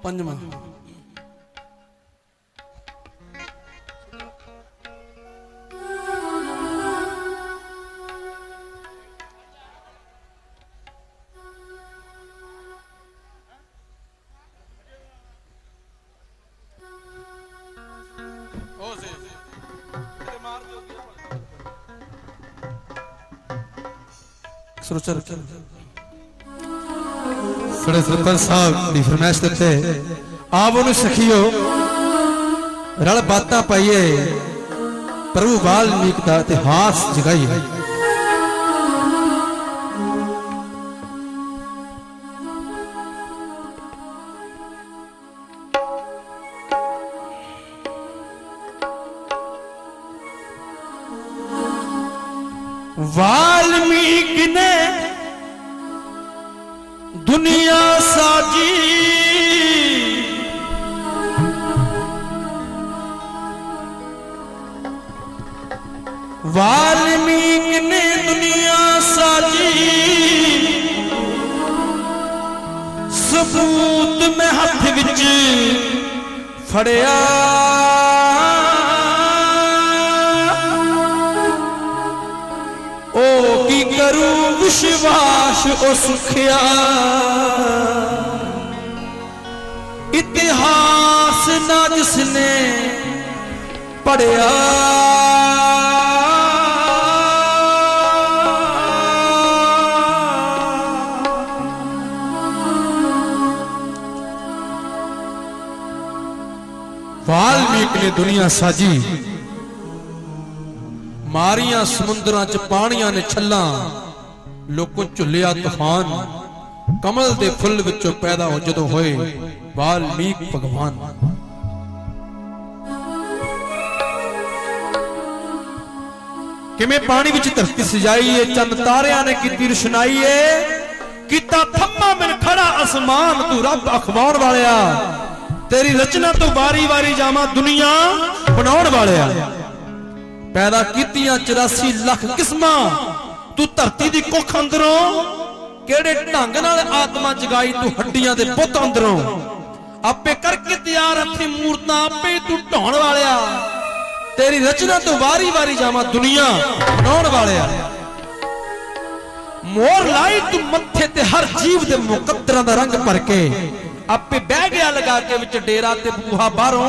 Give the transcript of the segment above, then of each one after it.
पंजवा सड़े सरपंच साहब की फरमाइश देते आप उन्हें सखियो रल बात पाइए प्रभु वाल्मीकि का इतिहास जगाइए। वाल्मीकि ने दुनिया साजी, वाल्मीकि ने दुनिया साजी, सबूत में हाथ विच फड़िया, ओ की करूं विश्वास ओ सुखिया, इतिहास ना जिसने पढ़िया, वाल्मीकि ने दुनिया साजी, मारिया समुद्रां च पानियां ने छल्ला, लोकों झुलिया तूफान, कमल दे फुल विचों पैदा हो जदों होए वाल्मीकि भगवान। किमें पानी विच धरती सजाई है, चंद तारियां ने कीती रोशनाई है, कीता थम्मा मैन खड़ा आसमान, तू रब अखबार वालिया, तेरी रचना तो बारी बारी जावा दुनिया बनाउण वालिया, पैदा कीतियां 84 लाख किस्मां, तू धरती दी कुख अंदरों केड़े ढंग नाल आत्मा जगाई, तू हड्डियां दे पुत अंदरों आपे करके तैयार हथी मूर्तां, आपे तू ढाउण वालिया, तेरी रचना तो वारी वारी जावा दुनिया बनाउण वालिया, मोर लाई तू मत्थे ते हर जीव दे मुकद्दरां दा रंग भर के, आपे बह गया लगा के विच डेरा ते बूहा बाहरों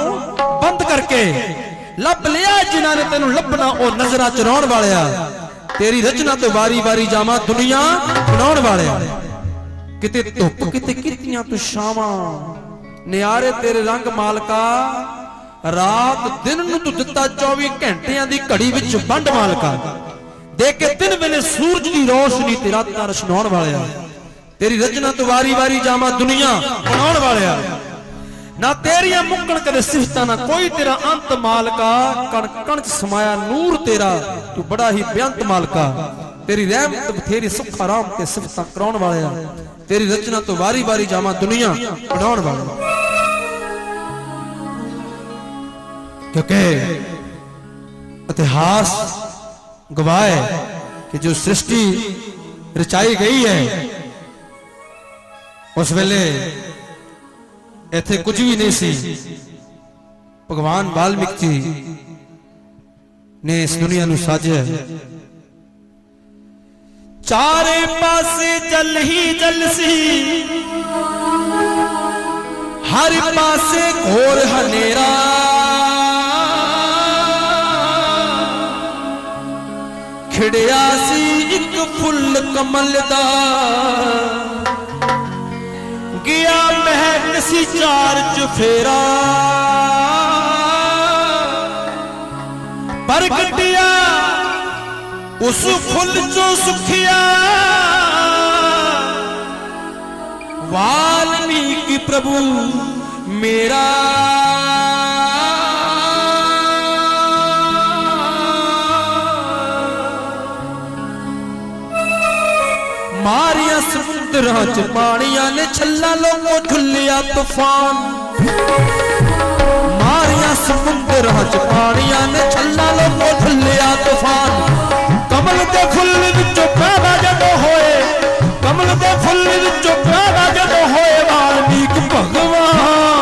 बंद करके, लब लिया जिन्हां ने तेनू लभना ओ नजरां चुराउण वालिया, तेरी रचना तो वारी वारी जावा दुनिया बनाउण वालिया, किते धुप किते कीतियां तू छावां, नियारे तेरे रंग मालका, रात दिन नूं तू दिता 24 घंटियां दी घड़ी विच वंड मालका, दे के दिन वेले सूरज दी रोशनी ते रातां रछनाउण वालिया, तेरी रचना तो वारी वारी जावा दुनिया बनाउण वालिया, ना तेरिया मुक्कण कदे सिफतां ना कोई तेरा अंत मालका, कण कण च समाया नूर तेरा, तू बड़ा ही बेअंत मालका, तेरी रहमत बथेरी सुख आराम ते सिफतां कराउण वालिया, तेरी रचना तो वारी वारी जावा दुनिया बनाउण वालिया। क्योंकि इतिहास गवाह है कि जो सृष्टि रचाई गई है उस वेले इथे कुछ भी नहीं सी, भगवान वाल्मीकि जी ने इस दुनिया नूं साजिया, चारे पासे जल ही जल सी, हर पासे घोर हनेरा, खिड़िया सी एक फुल कमल दा, गया महक सी चार चुफेरा, प्रगटिया उस फुल चो सुखिया, वाल्मीकि प्रभु मेरा, मारिया समुद्रां च पानियां ने छल्ला, लोगों झुलिया तूफान, मारिया समुद्रां च पानियां ने छल्ला, लोगों झुलिया तूफान, कमल दे फुल विचों पैदा जदों होए, कमल दे फुल विचों पैदा जदों होए वाल्मीकि भगवान,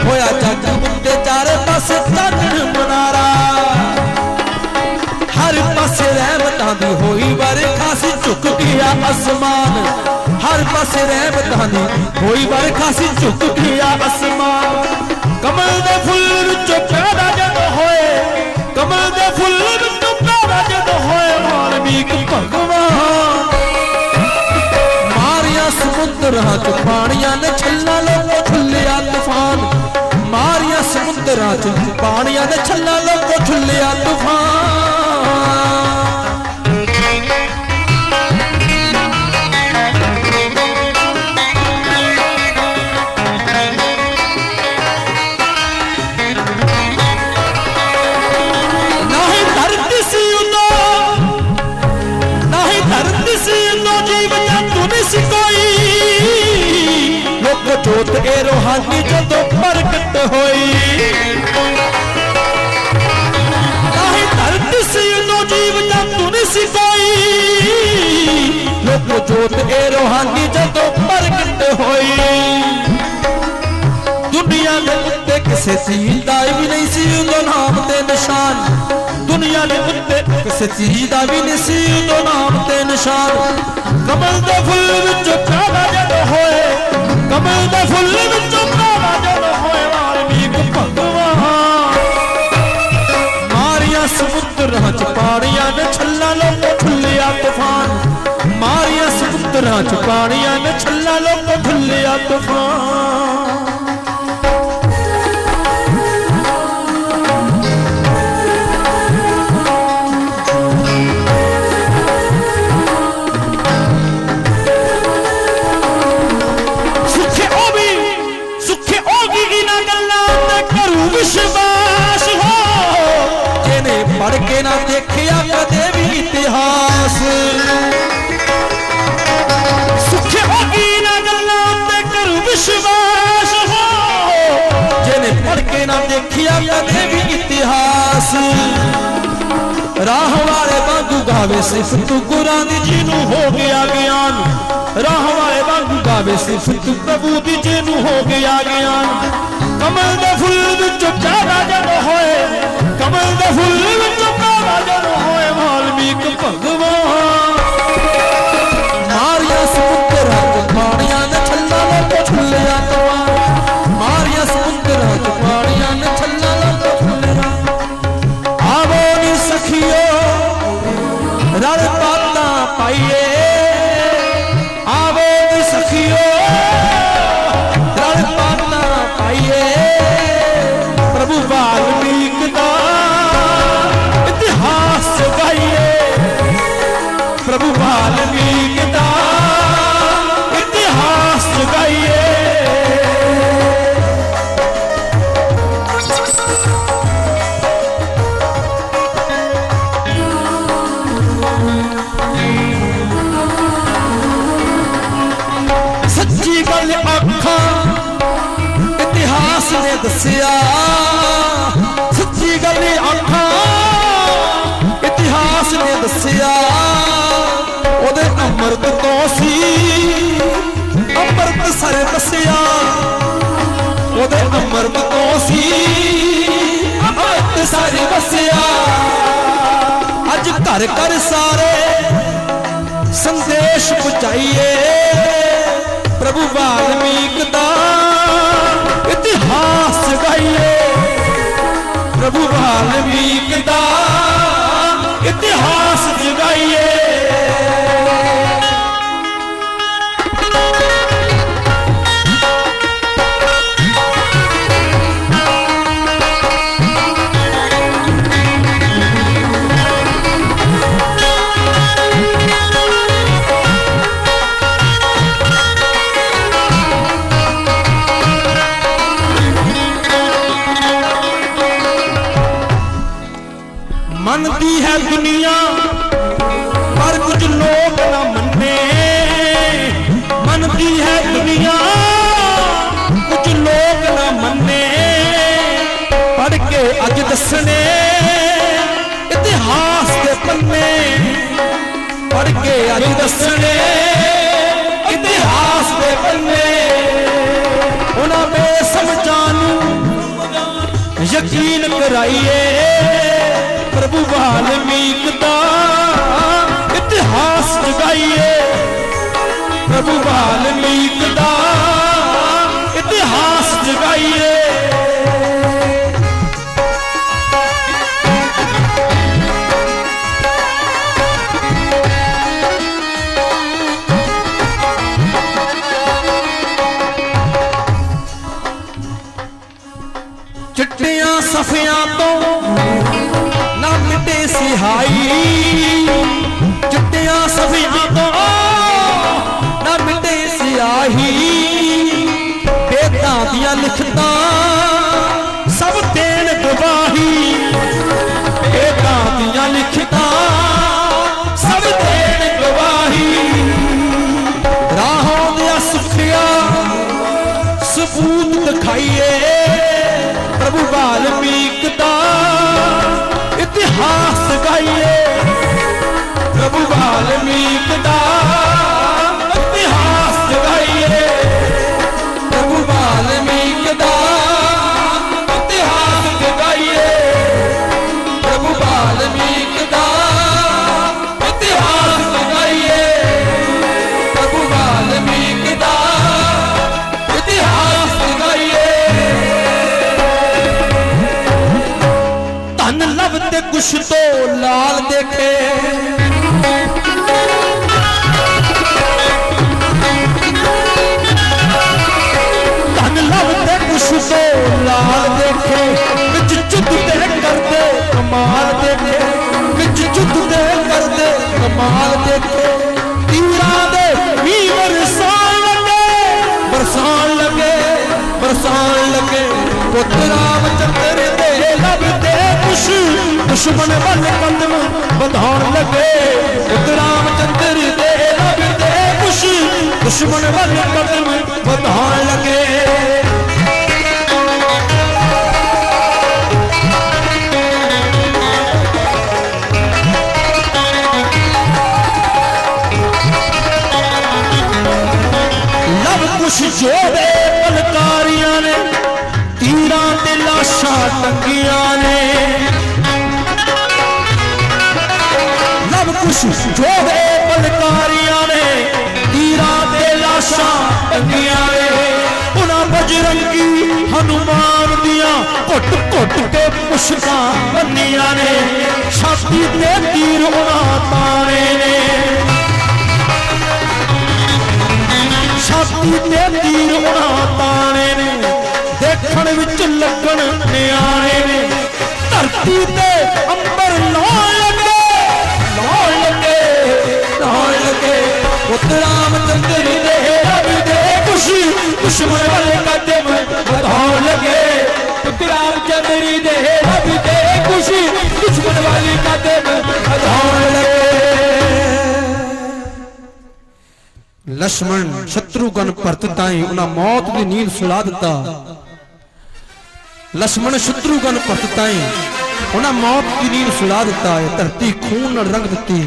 होया जग उत्ते चारे पासे चानण मनारा हर पासे रहमतां दी होई बरखा सी झुक गया आसमान हर पासे रहमतां दी होई बरखा सी झुक गया आसमान कमल दे फुल विचों पैदा जद होए कमल दे फुल विचों पैदा जद होए वाल्मीक भगवान मारिया समुद्रां च पानियां ने छल्ला लोको झुल्लिया तूफान मारिया समुद्रां च पानियां ने छल्ला लोको झुल्लिया तूफान जोत ए रूहानी जदों प्रगट होई नाहीं धरती सी उदों जीव जंतु नहीं सी कोई लोक जोत ए रूहानी जदों प्रगट होई दुनिया दे उत्ते किसे चीज दा भी नहीं सी उदों नाम ते निशान दुनिया दे उत्ते किसे चीज दा भी नहीं सी उदों नाम ते निशान कमल दे फुल विच पैदा जद होए कमल दे फुल विचों पैदा जद होए वाल्मीक भगवान मारिया समुद्रां च पानियां ने छल्ला लोको झुल्लिया तूफान मारिया समुद्रां च पानियां ने छल्ला लोको झुल्लिया तूफान विश्वास हो जिन्हें पढ़ के ना देखिया कदे भी इतिहास सुखे होगी ना गल्लां ते करूं विश्वास हो जिन्हें पढ़ के ना देखिया कदे भी इतिहास राह वाले वांगू गावे सिर्फ तू गुरां दी जिन्नू हो गया ज्ञान राह वाले वांगू गावे सिर्फ तू प्रभु दी जिन्नू हो गया ज्ञान कमल दे फुल विचों पैदा जद होए कमल दे फुल विचों पैदा जद होए वाल्मीक भगवान मारिया समुद्रां च पानियां ने छल्ला लोको झुल्लिया तूफान मारिया समुद्रां च पानियां ने छल्ला लोको झुल्लिया आवो नी सखियो रल बातां पाइए आवो नी सखियो रल बातां पाइए प्रभु वाल्मीक दा इतिहास गाइए प्रभु वाल्मीक दा इतिहास गाइए सच्ची गल आखां इतिहास ने दसिया सच्ची गल आखां इतिहास ने दसिया ओदे अमृत तो सी अमृत सर दसिया ओदे अमृत तो सी अमृत सर दसिया अज घर घर सारे संदेश पहुंचाइए प्रभु वाल्मीक दा इतिहास गाइए प्रभु वाल्मीक दा इतिहास जगाइए मनती है दुनिया पर कुछ लोग न मने मनती है दुनिया कुछ लोग न मने पढ़ के अज दसने इतिहास के पन्ने पढ़ के अज दसने इतिहास के पन्ने उन्हां बेसमझां नूं यकीन कराइए प्रभु वाल्मीकि दा इतिहास जगाइए प्रभु वाल्मीकि दा इतिहास जगाइए चिट्टियां सफियां तो ना मिटे सिहाई चिट्टियां सफियां तो ना मिटे सियाही बेदां दियां लिखतां सब देन गवाही बेदां दियां लिखतां सब देन गवाही राहों दियां सुखिया सबूत दिखाइए प्रभु वाल्मीकि दा इतिहास गाइए प्रभु वाल्मीकि दा इतिहास गाइए प्रभु वाल्मीकि दा इतिहास गाइए प्रभु वाल्मीकि दा इतिहास गाइए प्रभु वाल्मीकि दा इतिहास गाइए धन लभते कुछ तो लाल देखे धन लभते कुछ तो लाल देखे विच जुद्ध दे करते कमाल देखे विच जुद्ध दे करते कमाल देखे तीरां दे भी बरसान लगे पुत्र रामचंद्र दे लभते कुछ दुश्मन बल कदम बढ़ाउण लगे पुत्र रामचंद्र दे लभते कुछ दुश्मन बल कदम बढ़ाउण लगे लभ कुछ जोड़े पलकारियां ने तीरां ते लाशां टंगियां ने लभ कुछ जोड़े पलकारियां ने तीरां ते लाशां टंगियां ने उन्हां बजरंगी हनुमान दियां घुट घुट के पुछकां बन्नियां ने छाती ते तीर उन्हां ताने ने छाती ते तीर उन्हां ताने ने देखण विच लगन न्याणे ने धरती ते अंबर लाउण लगे पुत्र रामचंद्र दे लभदे कुछ दुश्मन वाले कदम बढ़ाउण लगे पुत्र रामचंद्र दे लभदे कुछ दुश्मन वाले कदम बढ़ाउण लगे लक्ष्मण शत्रुघ्न भरत ताई उन्हां मौत की नींद सुला दिता लक्ष्मण शत्रुघ्न भरत ताई उन्हां मौत की नींद सुला दिता है धरती खून नाल रंग दिती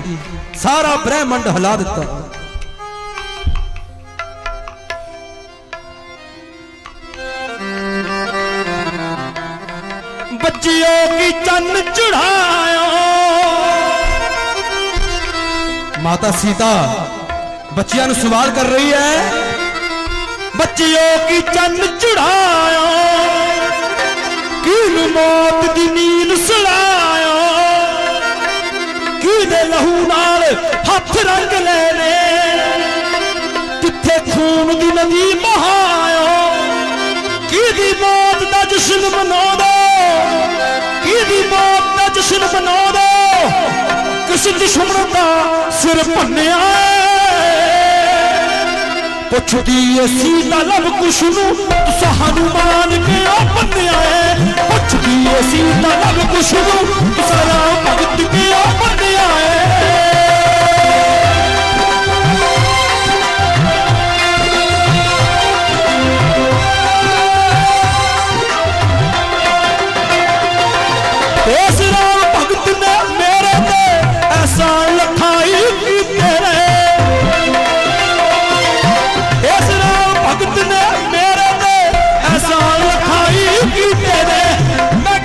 सारा ब्रह्मंड हिला दिता बच्चियों की चन्न चढ़ायो माता सीता बच्चियां नु सवाल कर रही है बच्चियों की चन्न चढ़ायो किन मौत दी नींद सुलायो किदे लहू नाल हथ रंग लेने किथे खून दी नदी बहायो किदी मौत दा जश्न मना दो किदी मौत दा जश्न मना दो किस दुश्मन दा सिर भन्निया पुछदी सीता लभ कुछ नू तुसा हनुमान के बन्निया है पुछदी सीता लभ कुछ नू तुसा राम भगत के बन्निया है इस राम भगत ने मेरे ते ऐसा लखाई की तेरे इस राम भगत ने मेरे ते ऐसा लखाई की तेरे मैं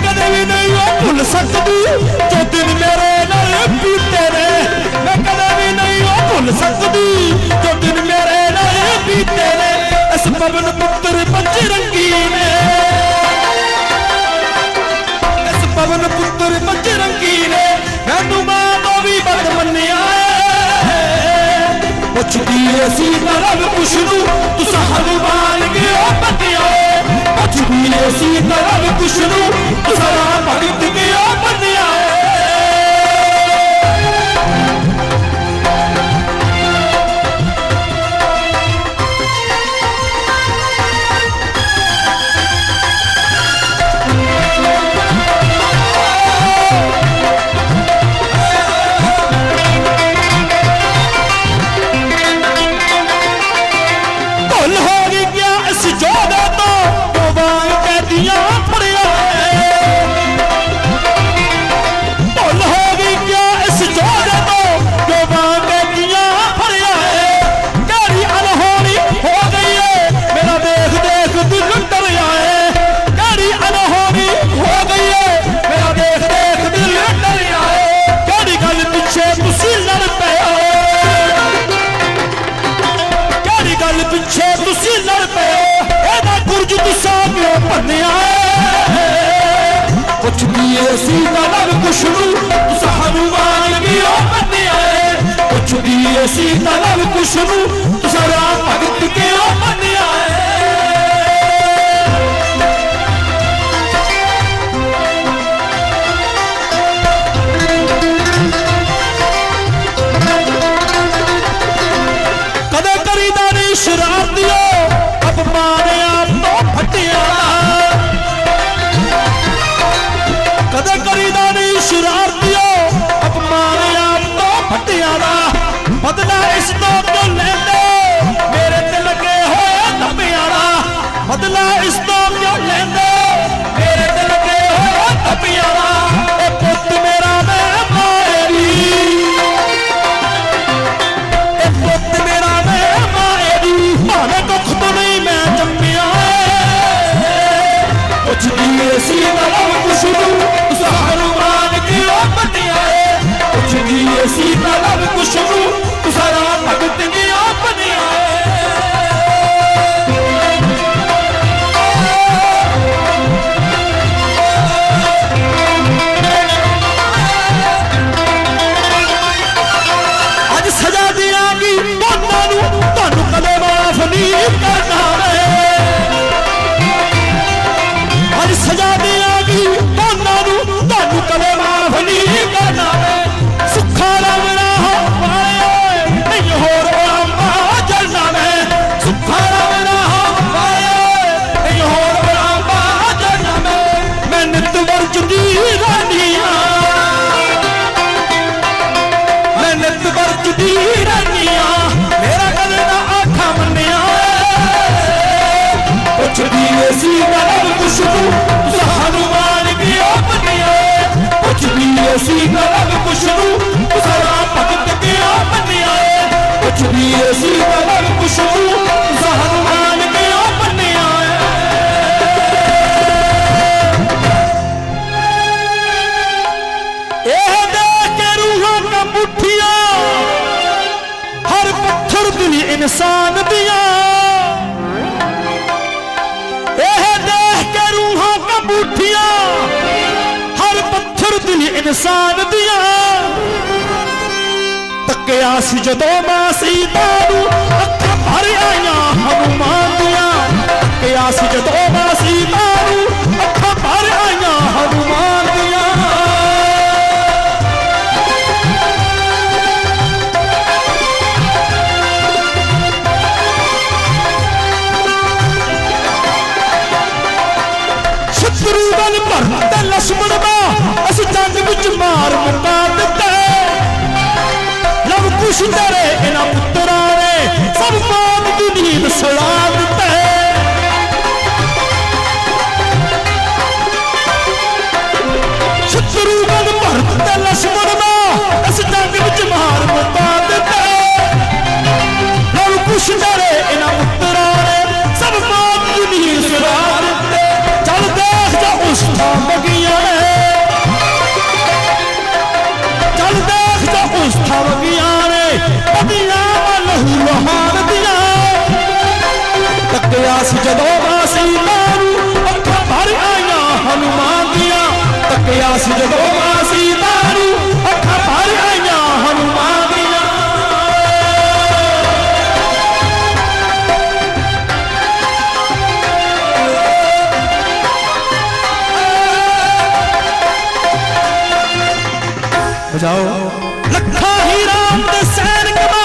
असी तां रब कुछ नूं तुसां हनुमान के ओ बंदिया पुछ भी असी तां रब कुछ नूं तुसां राम भगत के ओ बंदिया पिछे तुसी लड़ पे एदा गुरज तुसा क्यों भन्निया कुछ दिए सीता लग कुछ नूं तुसा हनुमान क्यों भन्निया कुछ दिए सीता लग कुछ नूं तुसा राम भगत क्यों भन्निया शराब दियो अपमानिया तो फटिया कदे करीदा नहीं शराब दियो अपमानिया तो फटिया बदला इस तो क्यों लेंदे मेरे ते लगे होए धब्बियां बदला इस तो क्यों लेंदे मेरे ते लगे होए धब्बियां ए पुत मेरा मैं माएरी ए पुत मेरा भावे कुछ तो नहीं मैं जम्मिया कुछ दिए सीता लग कुछ नूं तुसा हनुमान क्यों बन्निया कुछ दिए सीता लग कुछ नूं तुसा राम भगत क्यों बन्निया अज सजा दियांगी दोनों नूं तुहानूं कदे माफ नहीं करना अज सजा दियांगी दोनों नूं तुहानूं कदे माफ नहीं करना सुखा रवना हो पाए नहीं होर आंबा जलना में सुखा रवना हो पाए नहीं होर आंबा जलना में मैं नित वर्जदी रानिया मैं नित वर्जदी रानिया मेरा कदे ना आखा मन्निया कुछ दिए सीता लग कुछ नूं तुसा हनुमान क्यों बन्निया कुछ दिए सीता लग कुछ नूं तुसा राम भगत क्यों बन्निया कुछ दिए सीता लग कुछ नूं तुसा हनुमान क्यों बन्निया एह देख के रूहां का मुठिया हर पत्थर दिल इंसान दिया एह देख के रूहां का मुठिया हर पत्थर दिल इंसान दिया तकिया सी जदों मां सीता नूं अखां भर आईयां हनुमान दिया तकिया सी जदों मां सीता नूं अखां भर आईयां हनुमान दिया शत्रुघ्न भरत लक्ष्मण अस जंग विच मार मुका दिता लव कुश डरे इन्हां पुत्तरां ने सब मौत दी नींद सुला दिता शत्रुघ्न भरत लक्ष्मण अस जंग विच मार मुका दिता लव कुश डरे इन्हां पुत्तरां ने सब मौत दी नींद सुला दिता चल देख जा उस थाम गया चल देख जा उस थाम गया पतिया लहू लहान दिया तकिया सी जदों मां सीता नूं अखां भर आईयां हनुमान दिया तकिया सी जदों मां सीता नूं अखां भर आईयां हनुमान दिया बजाओ। लखा ही राम दे सैन कमा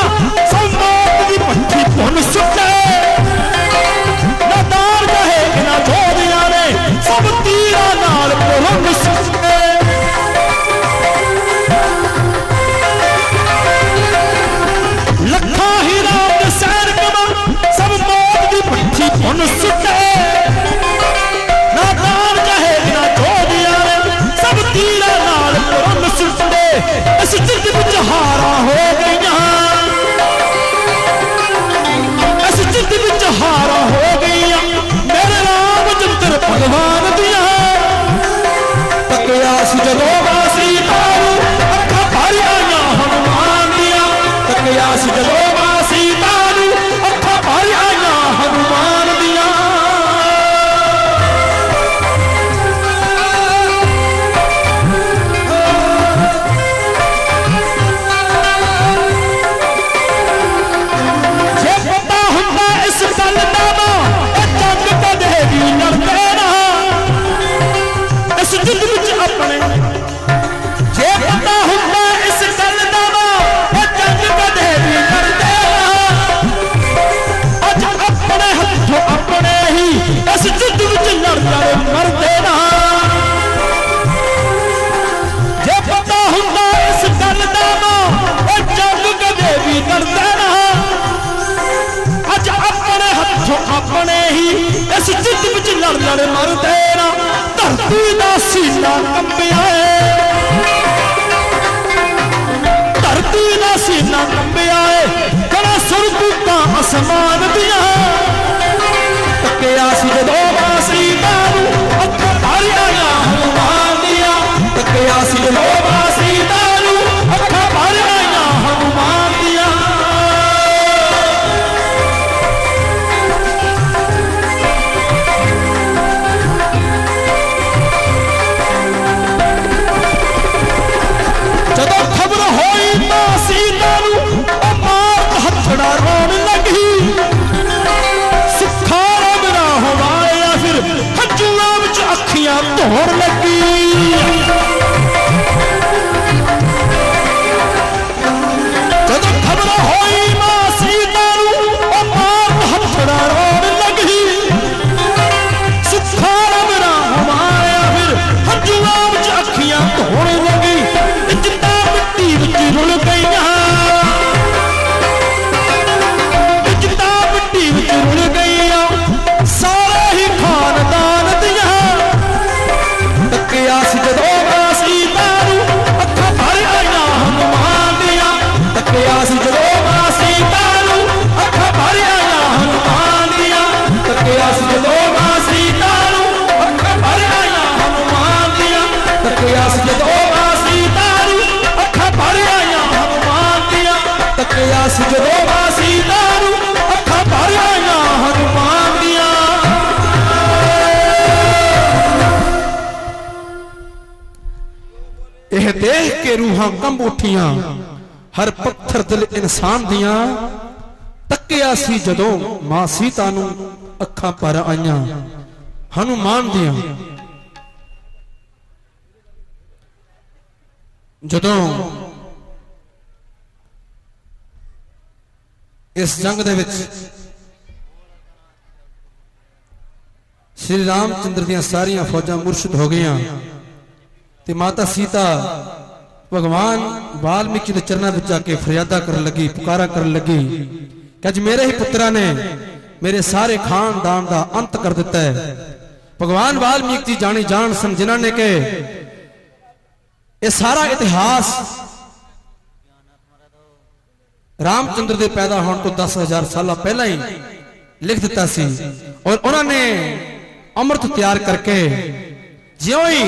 सब मौत दी भट्ठी भुन सुटे नादार कहे ना जोदियां ने सब तीरा नाल भुन सुटे। लखा ही राम दे सैन कमा सब मौत दी भट्ठी भुन सुटे नादार कहे ना जोदियां ने सब तीरा नाल भुन सुटे। इस जिद विच हारा हो गईयां इस जिद विच हारा हो गईयां मेरे राम चंद्र भगवान दियां। तकिया सी जदों वासी तारू अखां भर आईयां हनुमान दियां। तकिया सी जदों वासी तारू अखां भर आईयां हनुमान दियां। अपने ही इस जिद विच लड़ लड़ मरदे ना। धरती दा सीना कंबिया धरती दा सीना कंबिया कड़ा सुरगुता आसमान दिया। तकिया सी जदों वासी तारू अखां भर आईयां हनुमान दिया। तकिया सी जदों वासी तारू अखां भर आईयां हनुमान दिया। जदों खबर होई मां सीता नूं मार हथड़ा रोण लगी सुखा रबरा हवाया फिर हंझुआं विच अखियां धोण लगी। जदों खबर होई मां सीता नूं मार हथड़ा रोण लगी सुखा रबरा हवाया फिर हंझुआं विच अखियां धोण लगी। इज्जतां मिट्टी विच रुल गईयां इज्जतां मिट्टी विच रुल गईयां सारे ही खानदान दियां। तकिया सी जदों वासी तारू अखां भर आईयां हनुमान दियां। तकिया सी जदों वासी तारू अखां भर आईयां हनुमान दियां। तकिया सी जदों वासी तारू अखां भर आईयां हनुमान दियां। तकिया सी जदों वासी तारू अखां भर आईयां हनुमान दियां। तकिया सी जदों वासी तारू अखां भर आईयां हनुमान दियां। यह देख के रूहां कंब उठियां हर पत्थर दिल इंसान दियां। तकिया सी जदों मां सीता नूं अखां भर आईयां हनुमान दियां। जदों इस जंग दे विच श्री रामचंद्र दियां सारियां फौजां मुर्शद हो गईयां ते माता सीता भगवान वाल्मीकि के चरणों में जाके फरियादा करन लगी पुकारा करन लगी कि अज मेरे ही पुत्रा ने मेरे सारे खानदान का अंत कर दिता है। भगवान वाल्मीकि जी जानी जान सन जिन्होंने के ये सारा इतिहास रामचंद्र के पैदा होने तो 10,000 साल पहला ही लिख दिता सी। और उन्होंने अमृत तैयार करके ज्यों ही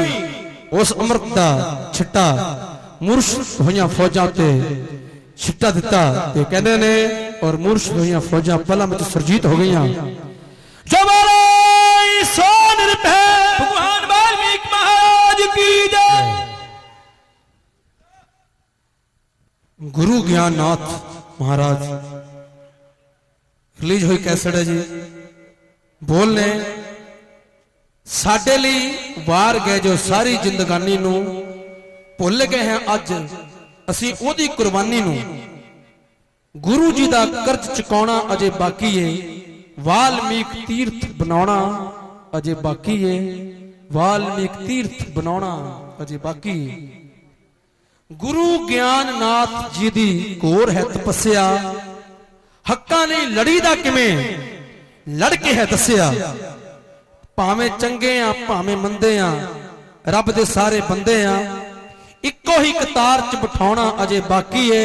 उस अमृत का छिट्टा मुर्शद हुई फौजा ते छिट्टा दिता ते कहते ने और मुर्शद हुई फौजा पल में सुरजीत हो गई। भगवान वाल्मीकि महाराज की जय। गुरु ज्ञाननाथ महाराज रिलीज हुई कैसेट है जी। बोलने साडे लिए वार गए जो सारी जिंदगानी नू भुल गए हैं अज ਅਸੀਂ ਉਹਦੀ ਕੁਰਬਾਨੀ ਨੂੰ ਗੁਰੂ ਜੀ ਦਾ ਕਰਜ਼ ਚੁਕਾਉਣਾ ਅਜੇ ਬਾਕੀ ਏ। ਵਾਲਮੀਕ ਤੀਰਥ ਬਣਾਉਣਾ ਅਜੇ ਬਾਕੀ ਏ। ਵਾਲਮੀਕ ਤੀਰਥ ਬਣਾਉਣਾ ਅਜੇ ਬਾਕੀ ਏ। ਗੁਰੂ ਗਿਆਨਨਾਥ ਜੀ ਦੀ ਘੋਰ ਹੈ ਤਪੱਸਿਆ, ਹੱਕਾਂ ਲਈ ਲੜੀ ਦਾ ਕਿਵੇਂ ਲੜ ਕੇ ਹੈ ਦੱਸਿਆ। ਭਾਵੇਂ ਚੰਗੇ ਆ ਭਾਵੇਂ ਮੰਦੇ ਆ, ਰੱਬ ਦੇ ਸਾਰੇ ਬੰਦੇ ਆ, ਇੱਕੋ ਹੀ ਕਤਾਰ ਚ ਬਿਠਾਉਣਾ ਅਜੇ ਬਾਕੀ ਏ।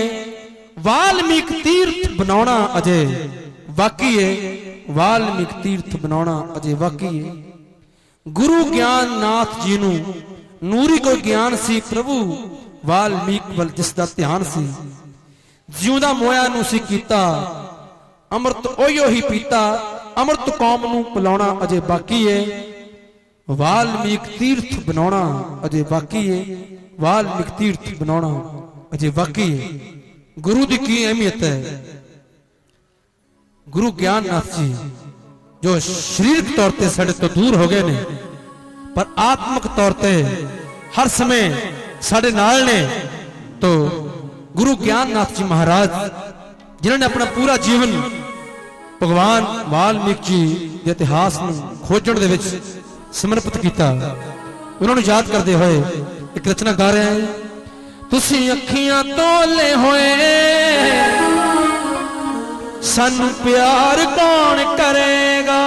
ਵਾਲਮੀਕ ਤੀਰਥ ਬਣਾਉਣਾ ਅਜੇ ਬਾਕੀ ਏ। ਵਾਲਮੀਕ ਤੀਰਥ ਬਣਾਉਣਾ ਅਜੇ ਬਾਕੀ ਏ। ਗੁਰੂ ਗਿਆਨਨਾਥ ਜੀ ਨੂੰ ਨੂਰੀ ਕੋਈ ਗਿਆਨ ਸੀ ਪ੍ਰਭੂ ਵਾਲਮੀਕ ਵੱਲ ਜਿਸ ਦਾ ਧਿਆਨ ਸੀ। ਜਿਉਂਦਾ ਮੋਇਆ ਨੂੰ ਸੀ ਕੀਤਾ ਅੰਮ੍ਰਿਤ ਓਯੋ ਹੀ ਪੀਤਾ। ਅੰਮ੍ਰਿਤ ਕੌਮ ਨੂੰ ਪਿਲਾਉਣਾ ਅਜੇ ਬਾਕੀ ਏ। ਵਾਲਮੀਕ ਤੀਰਥ ਬਣਾਉਣਾ ਅਜੇ ਬਾਕੀ ਏ। ਵਾਲਮੀਕ ਤੀਰਥ ਬਣਾਉਣਾ ਅਜੇ ਬਾਕੀ ਏ। ਗੁਰੂ ਦੀ ਕੀ ਅਹਿਮੀਅਤ ਹੈ। ਗੁਰੂ ਗਿਆਨਨਾਥ ਜੀ ਜੋ ਸਰੀਰਕ ਤੌਰ ਤੇ ਸਾਡੇ ਤੋਂ ਦੂਰ ਹੋ ਗਏ ਨੇ, ਪਰ ਆਤਮਿਕ ਤੌਰ ਤੇ ਹਰ ਸਮੇਂ ਸਾਡੇ ਨਾਲ ਨੇ। तो गुरु ज्ञाननाथ जी महाराज जिन्होंने अपना पूरा जीवन भगवान वाल्मीकि जी के इतिहास में खोजण दे विच समर्पित किया, उन्होंने याद करते हुए एक रचना गा रहे हैं। तुसी अखियां तोले होए सानू प्यार कौन करेगा,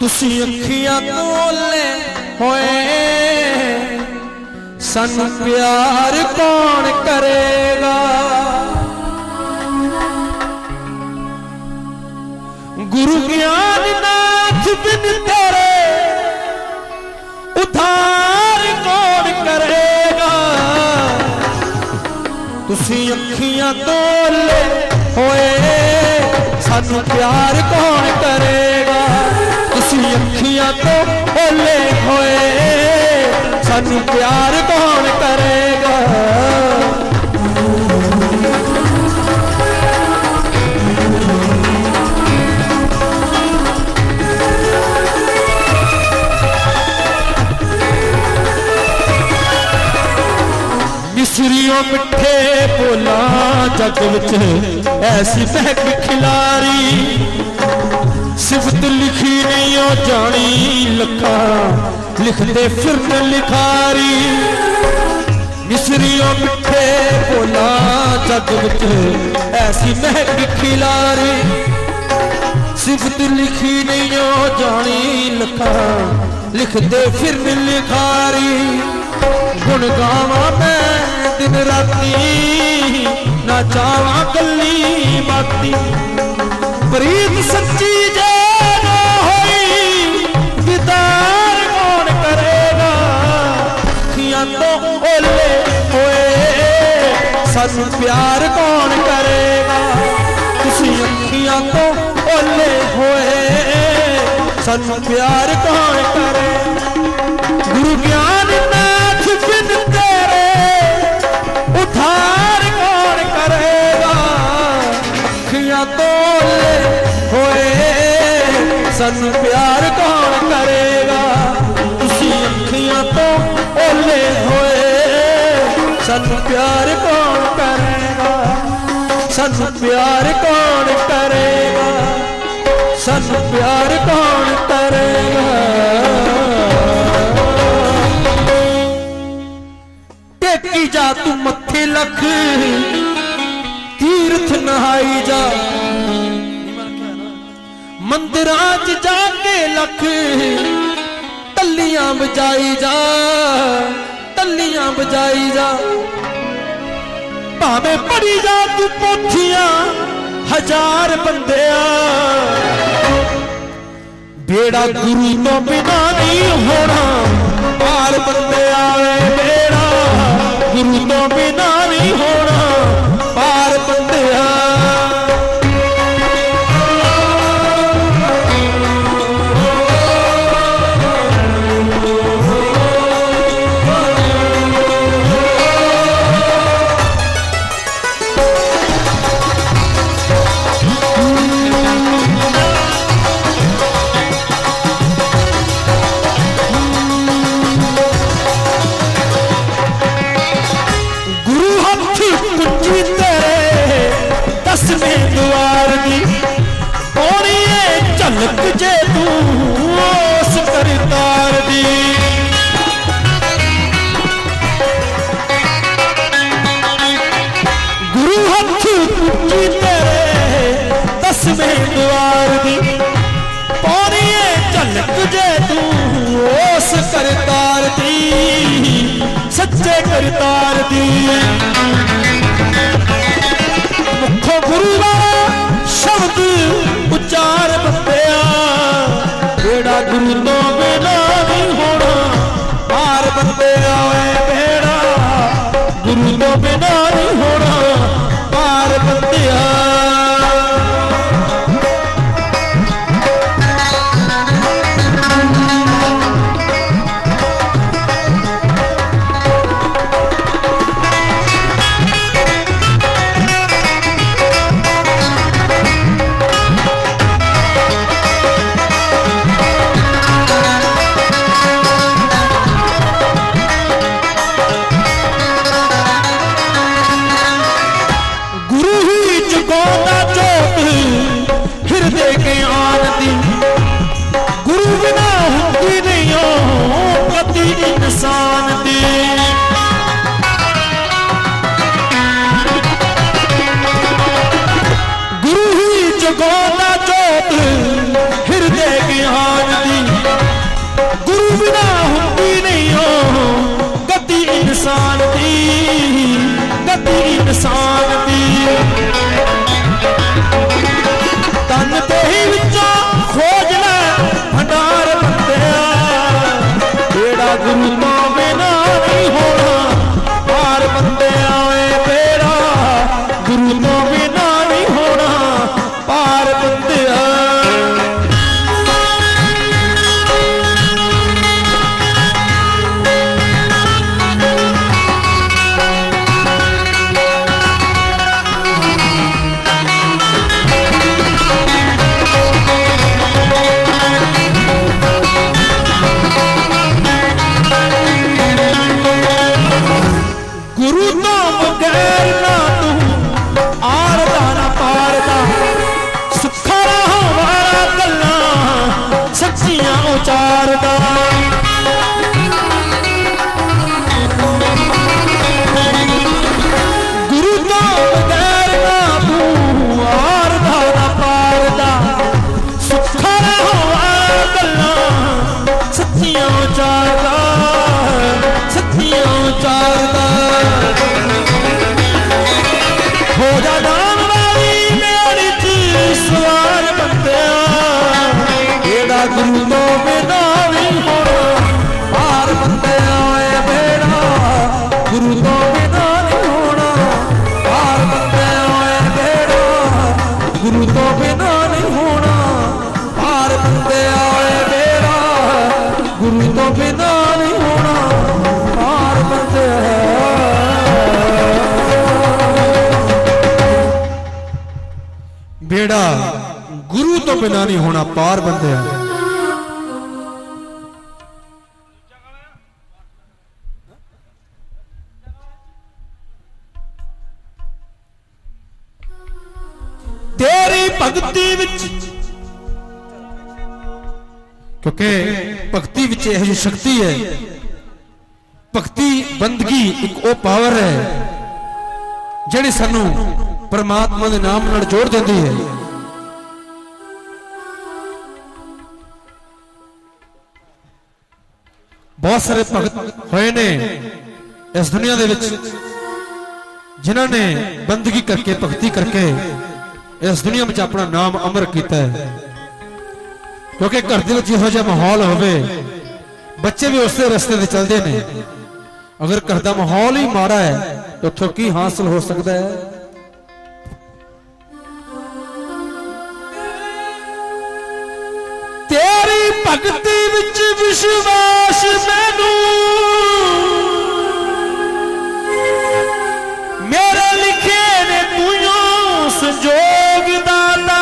तुसी अखियां तोले होए सानू प्यार कौन करेगा, गुरु ज्ञाननाथ बिन तेरे उद्धार कौन करेगा। तुसी अखियां तोले होए सानू प्यार कौन करेगा, तुसी अखियां तो ओले होए सानू प्यार कौन करेगा। मिसरियों मिठे बोला जग विच ऐसी महक खिलारी, सिफत लिखी नहीं हो जानी लखा लिखते फिरन लिखारी। मिसरियों मिठे बोला जग विच ऐसी महक खिलारी, सिफत लिखी नहीं हो जानी लखा लिखते फिरन लिखारी। गुण गावा मैं दिन राती ना चावा कली बाती, प्रीत सच्ची जे ना होई दीदार कौन करेगा। अखियां तो ओले होए सानू प्यार कौन करेगा, तुसी अखियां तो ओले होए सानू प्यार कौन करेगा। गुरु ज्ञाननाथ बिन तेरे उद्धार कौन करेगा। अखियां तोले होए सानू प्यार कौन करेगा, तुसी अखियां तो ओले होए सानू प्यार कौन करेगा। सानू प्यार कौन करेगा, सानू प्यार कौन करेगा। टेकी जा तू मत्थे लख तीर्थ नहाई जा, मंदिरां च जाके लख तलियां बजाई जा, तलियां बजाई जा। भावे पढ़ी जा तू पोथियां हजार बंदिया, बेड़ा गुरु तो बिना नहीं होना पार बंदे आवे। बेड़ा गुरु तो बिना नहीं होना पार बंदे झलक जे तू उस करतार दी। गुरु हथ कुची तेरे दसवें द्वार दी, पानी झलक जे तू उस करतार दी, सच्चे करतार दी। मुखों गुरु का शब्द उचार बंदिया, बेड़ा गुरु तो बिना नहीं होना पार बंदिया, बेड़ा गुरु तो बिना नहीं होना पार बंदिया। इंसान दी गुरु ही जगोदा जोत हृदय ज्ञान दी, गुरु बिना हुंदी नहीं हो गति इंसान दी, गति इंसान दी। तन ते ही विचों खोज ले भंडार बंदिया, बेड़ा गुरु तो बिना नहीं होना पार बंदिया, बेड़ा गुरु तो बिना नहीं होना पार बंदिया। गुरु तो बगैर ना तू आरदा ना पारदा, सुखा हमारा गल्ला सच्चियां उचारदा। गुरु तो बगैर ना तू आरदा ना पारदा, सुखा हमारा गल्ला सच्चियां उचारदा, सच्चियां उचारदा। हो जा नाम वाली मेरी च सवार बंदिया, बेड़ा गुरु तो बिना नहीं होना पार बंदिया, बेड़ा गुरु तो बिना नहीं होना पार बंदिया, बेड़ा गुरु तो बिना नहीं होना पार बंदिया, बेड़ा गुरु तो बिना नहीं होना पार बंदिया। बेड़ा गुरु तो बिना नहीं होना पार बंदिया। तेरी भगती विच, क्योंकि भगती विच यह जी शक्ति है, भगती बंदगी एक वो पावर है जिहड़ी सानू परमात्मा के नाम नाल जोड़ देती है। बहुत सारे भगत होए ने इस दुनिया दे विच जिन्हां ने बंदगी करके भगती करके इस दुनिया में अपना नाम अमर किया है। क्योंकि घर दे विच इहो जिहा माहौल होवे, बच्चे भी उस रस्ते ते चलते हैं। अगर घर का माहौल ही माड़ा है तो उत्थों की हासिल हो सकता है। तेरी भगती विच विश्वास मैनू मेरे लिखे ने तूं संजोग दाता,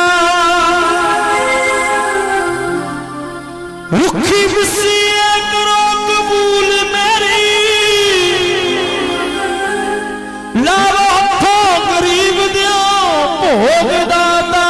रुखी बिसी करो कबूल मेरी, लावो हथों गरीब दियो भोग दाता।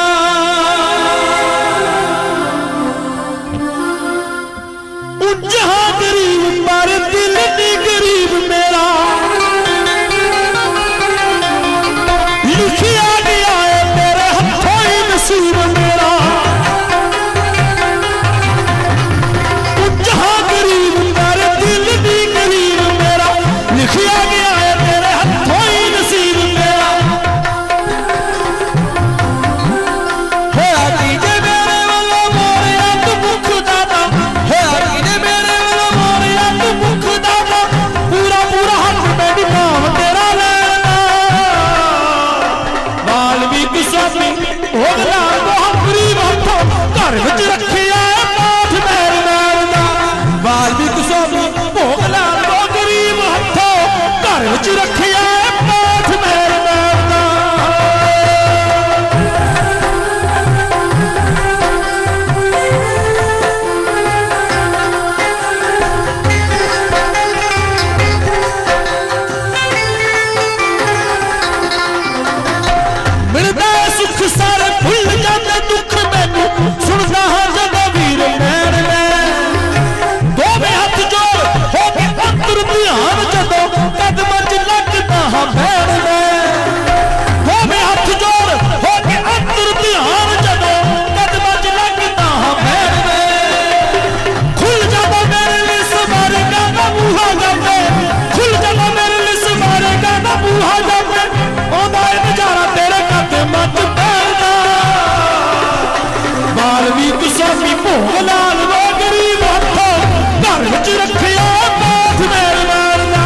गोस्वामी भोग लाल वो गरीब हथों घर विच रखिया पाठ मेरे मारदा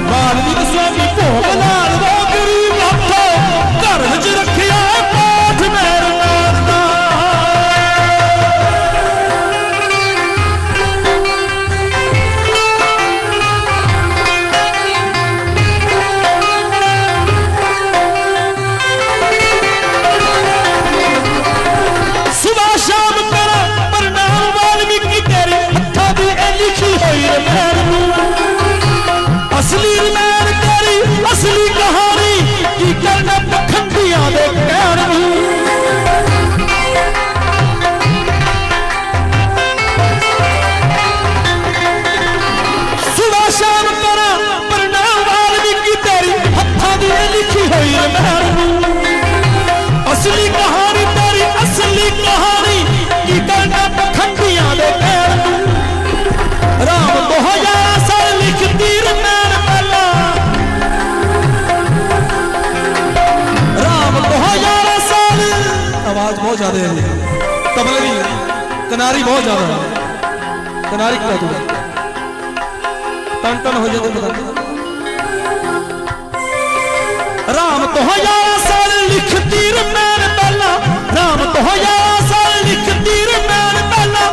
वाल्मीकि गोस्वामी भोग लाल वो गरीब हथों घर विच रखिया पाठ मेरे मारदा असली रमैन तेरी असली कहानी की करना पखंडियां दे कहण सुबह शाम करा प्रणाम वाल्मीकि तेरी हत्थां दी लिखी होई रमैन असली कहानी तेरी असली कहानी की करना पखंडियां दे कहण राम 2000 साल लिखती रमैन आवाज बहुत ज्यादा है तबले की कनारी बहुत ज्यादा है कनारी क्या तू टन टन हो जाते पता राम 2000 साल लिखती रमैन पहला राम 2000 साल लिखती रमैन पहला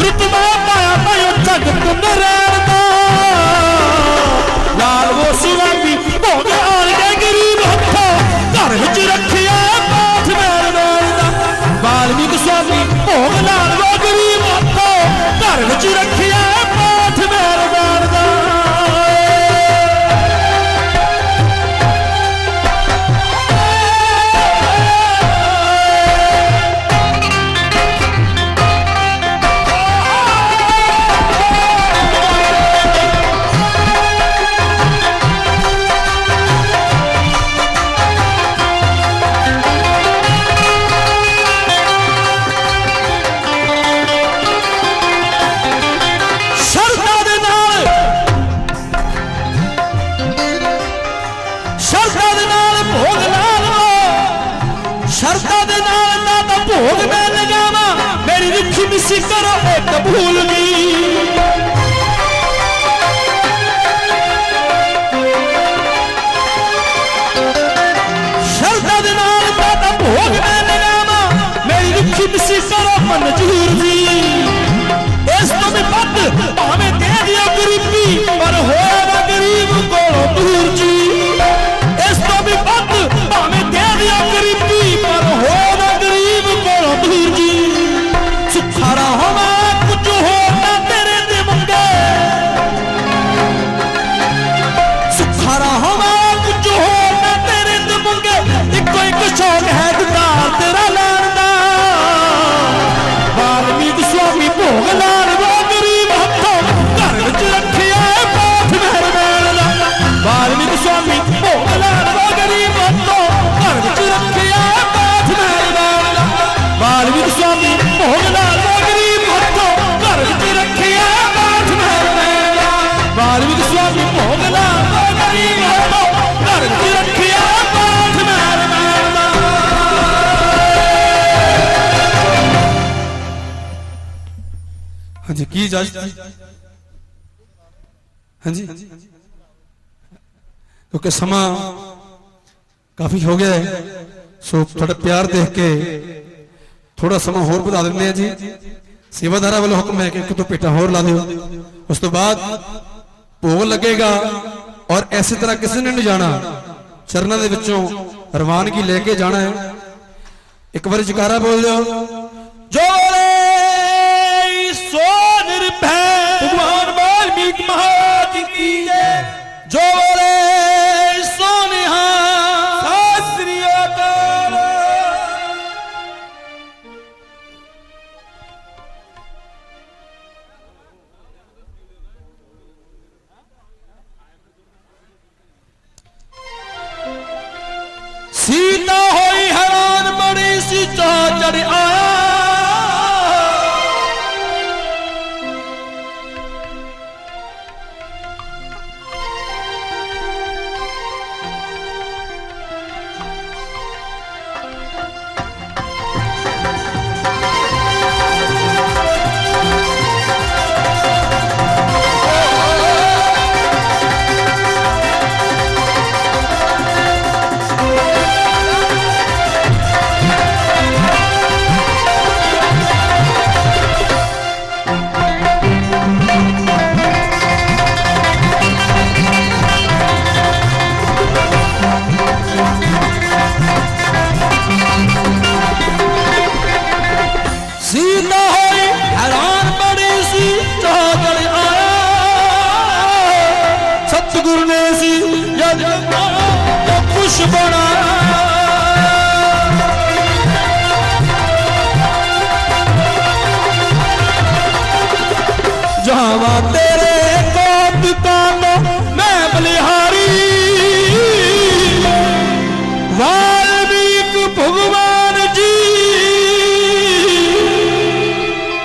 रुतबा पाया पायो जगत नरैन दा लाल वो सुराबी भोग आल के गरीब हथों घर विच रखिया पाठ मेरे वाल्मीकि गोस्वामी भोग लाल वो गरीब हथों घर विच रखिया पाठ मेरे मारदा भोग मैं लगावा मेरी रिखी मिसी करो एक भूल गई शरदा दे नाल दादा भोग मैं लगावा मेरी रिखी मिसी करो मंजूर जी इस तो भी बद भावें दे दिया गरीबी पर होएगा गरीब कोलों दूर जी इस तो भी बद भावें दे दिया गरीबी पर होएगा दूर जी सुखारा होवा कुछ होना तेरे दे मंगे सुखारा होवा कुछ होना तेरे दे मंगे इको एक शौक है गुदार तेरा लैन दा वाल्मीकि गोस्वामी भोग लाल वो गरीब हथों घर विच रखिया पाठ मेरे मैल दा वाल्मीकि गोस्वामी भोग लाल वो गरीब हथों घर विच रखिया पाठ मेरे मैल दा वाल्मीकि गोस्वामी भोग लाल वो गरीब हथों घर विच रखिया पाठ मेरे मैल दा वाल्मीकि गोस्वामी भोग लाल वो गरीब हथों घर विच रखिया पाठ मेरे मैल दा हाँ जी की इजाजत हाँ जी क्योंकि समा काफी हो गया है सो थोड़ा प्यार देख के थोड़ा समा होर बढ़ा देने जी सेवादारा वालों हुक्म है कि तो पेटा होर ला दो उस तो बाद भोग लगेगा और ऐसी तरह किसी ने नहीं जाना चरणों के विचों रवानगी लेके जाना है एक बार जकारा बोल दो जो सो निर्भय भगवान वाल्मीकि महाराज की जो सोनिहा शास्त्री अकाल सीता होई हैरान बड़ी सी चाह चढ़ आया सीता होई हैरान बड़ी सी चादर आया सतगुरु ने सी जद खुश बनाया जावा तेरे कोट कानो मैं बलिहारी वाल्मीकि भगवान जी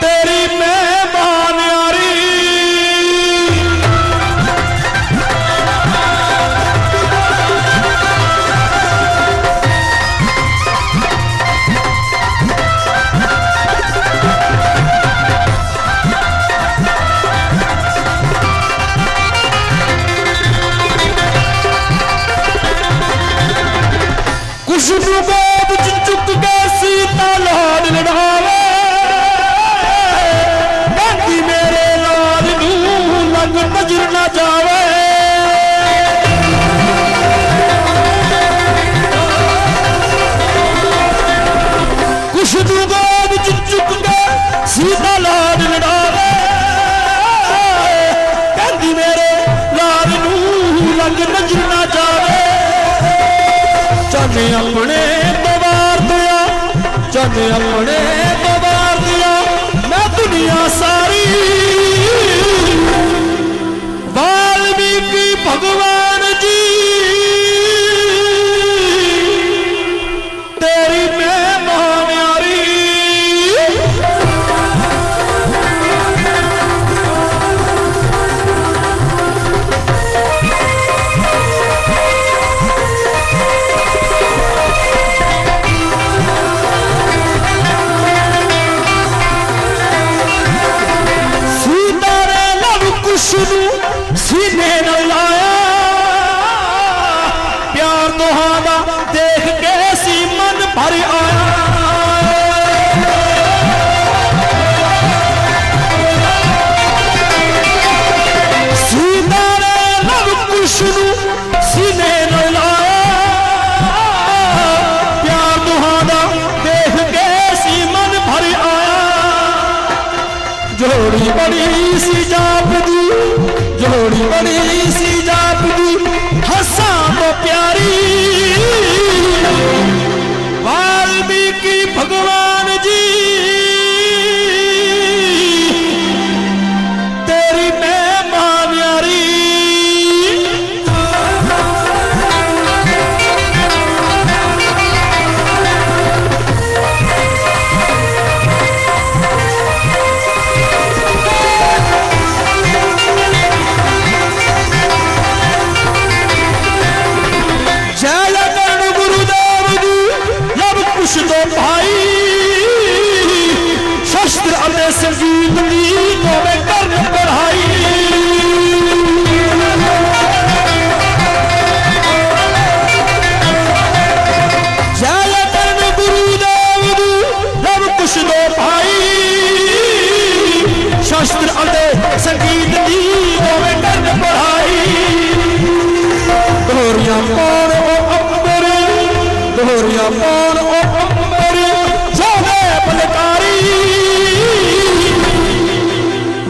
तेरी मैं बान्यारी खुशबू बाब चुक के सीता लाल लड़ावे बाकी मेरे लाल नू लग नजर न जावे खुशबू बाब चुक के सीता लाल लड़ावे बाकी मेरे लाल नू लग नजर न जावे चने अपने बवार दिया चने अपने बवार दिया मैं दुनिया सारी वाल्मीकि भगवान जी तेरी मैं महान्यारी सीने न लाया प्यार दुहाना देख के सी मन भर आया सीता ने लव कुश सीने न लाया प्यार दुहाना देख के सी मन भर आया जोड़ी बड़ी सी जापदी जोड़ी बड़ी सी जापदी हंसा तो प्यारी वाल्मीकि भगवान जी तेरी मैं महान्यारी दो भाई शस्त्र अने संगीत गीतों में कर पढ़ाई जय कर्ण गुरुदेव लव कुश दो भाई शस्त्र अने संगीत गीतों में कर पढ़ाई दोहरिया कौन ओ अकबरी दोहरिया कौन ओ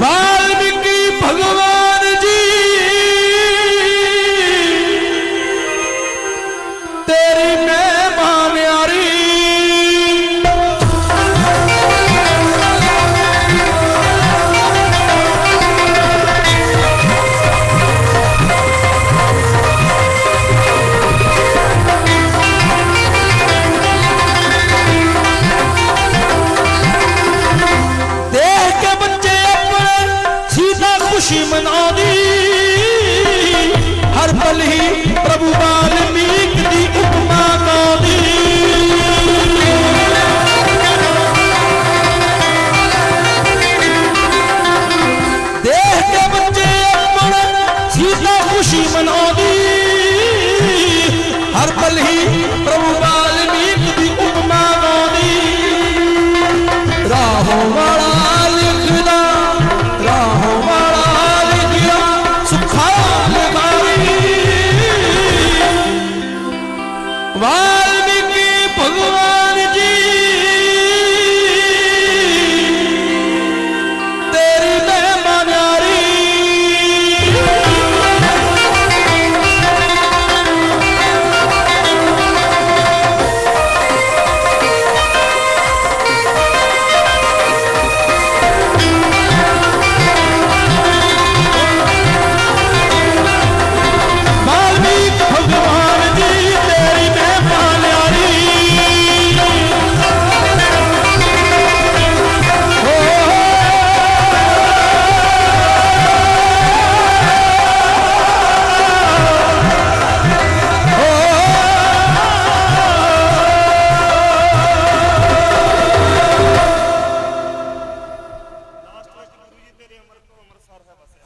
वाल्मीकि भगवान जी तेरी मैं महान्यारी खुशी मना दी हर पल ही प्रभु वाल्मीकि दी उपमा गा दी देख के बच्चे अपने सीता खुशी मना दी हर पल ही प्रभु वाल्मीकि दी उपमा गा दी राहों वाला लिखना राहों वाला वाल्मीकि भगवान जी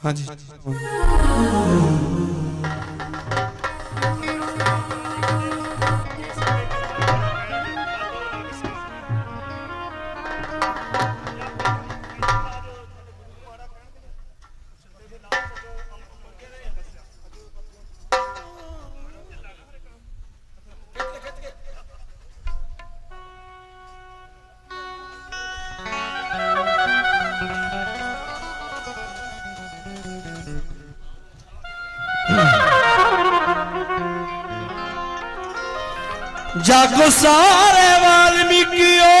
हाँ जी। जागो सारे वाल्मीकियों,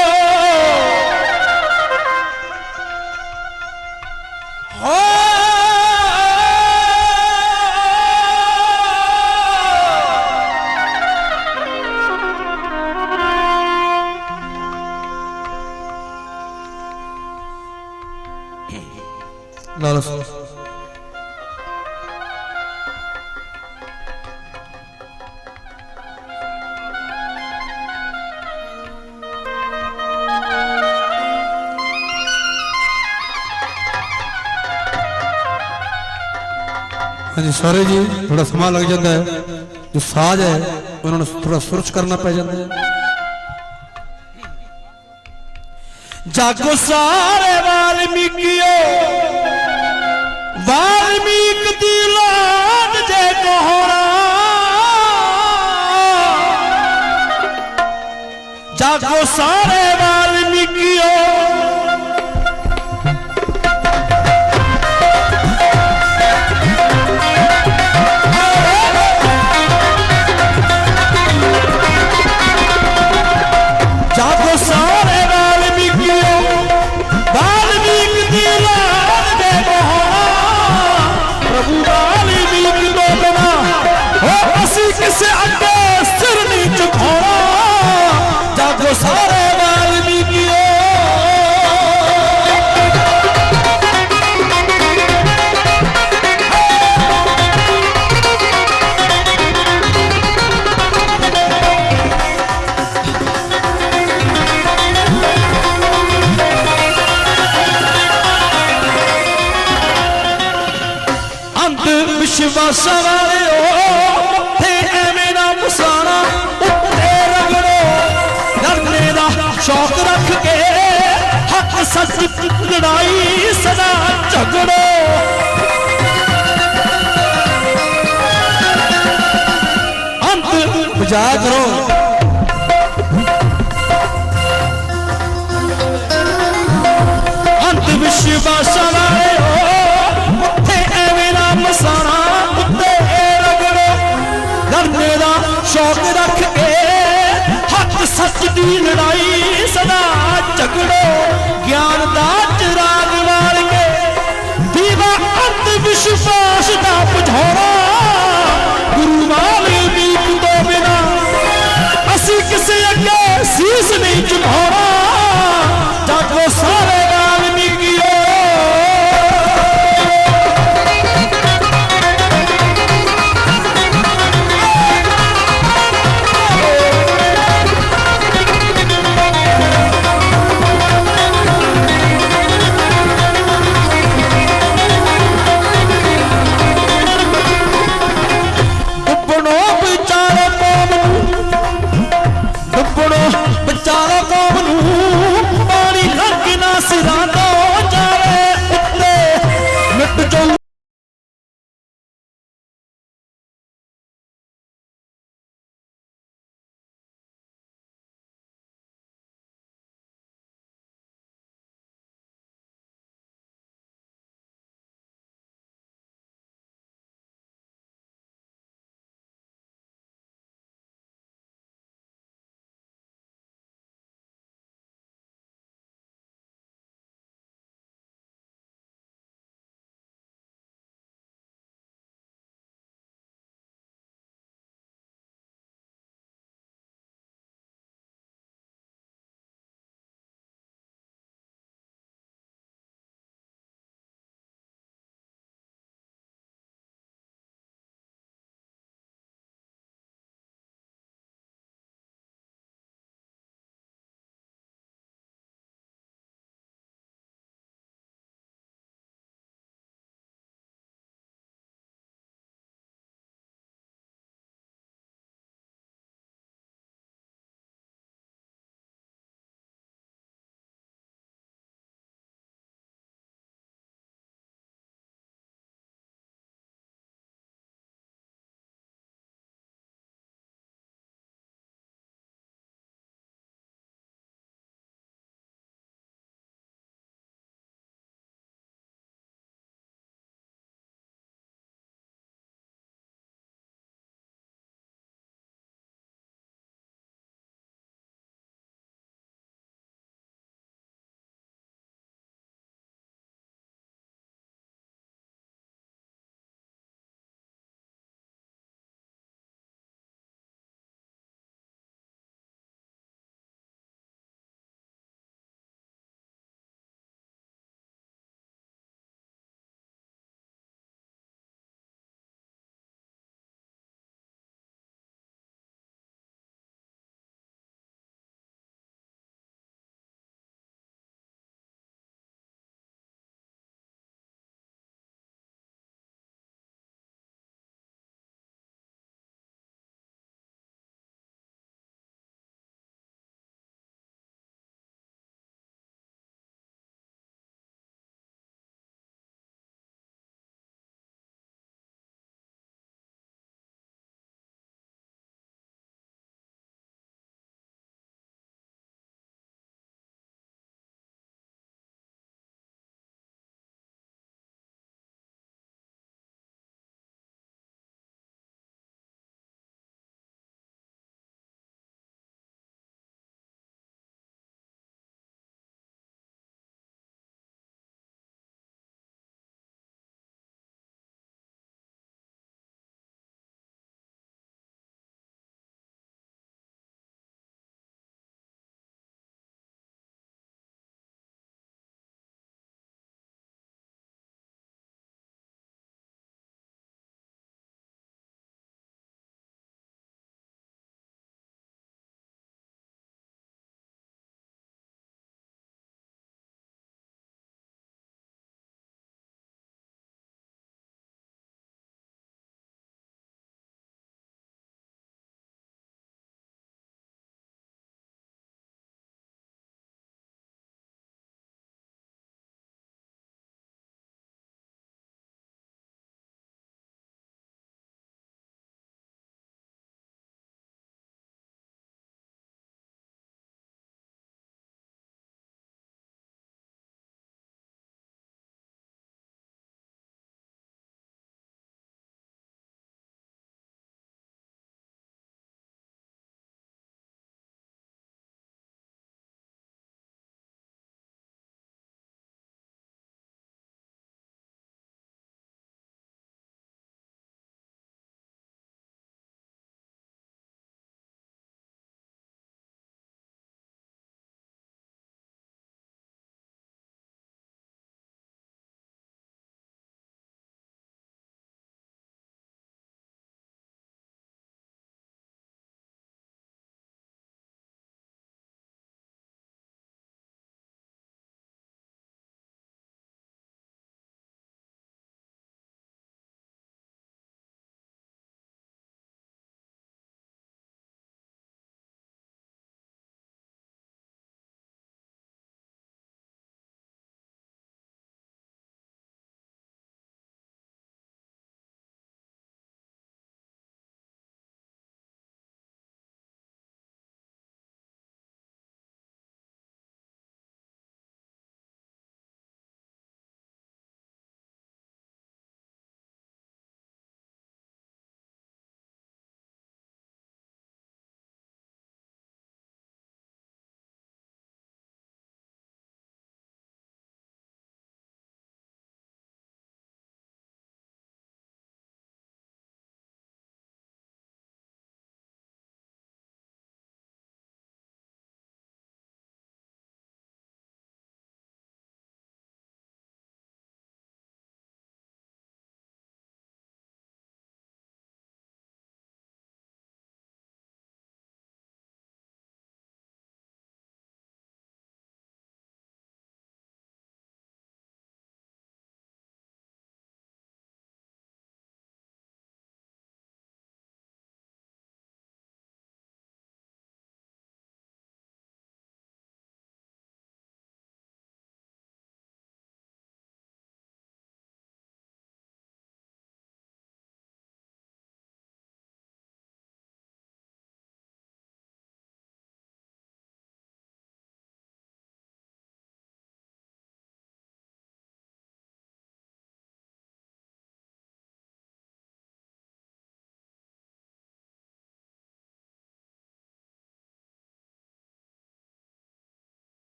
हो लाला हाँ जी सारे जी थोड़ा समा लग जाता है, जो साज है उन्होंने थोड़ा सुरच करना पै जाता है। जागो सारे वाल्मीकियों, वाल्मीक दी लाड जे कोहरा, जागो सारे वाल्मीकियों, जागो सारे वाल्मीकियों, वाल्मीक दी लाड जे कोहरा, प्रभु वाल्मीक तो बिना हो असी किसे अड्डे सिर नहीं झुकाना। जागो सारे वाल्मीकियों, अंध विश्वास वाले थे एवें ना फसाना, उत्ते रगड़ो लड़ने दा शौक रख के, हक सच लड़ाई सदा झगड़ो। अंत बजाया करो।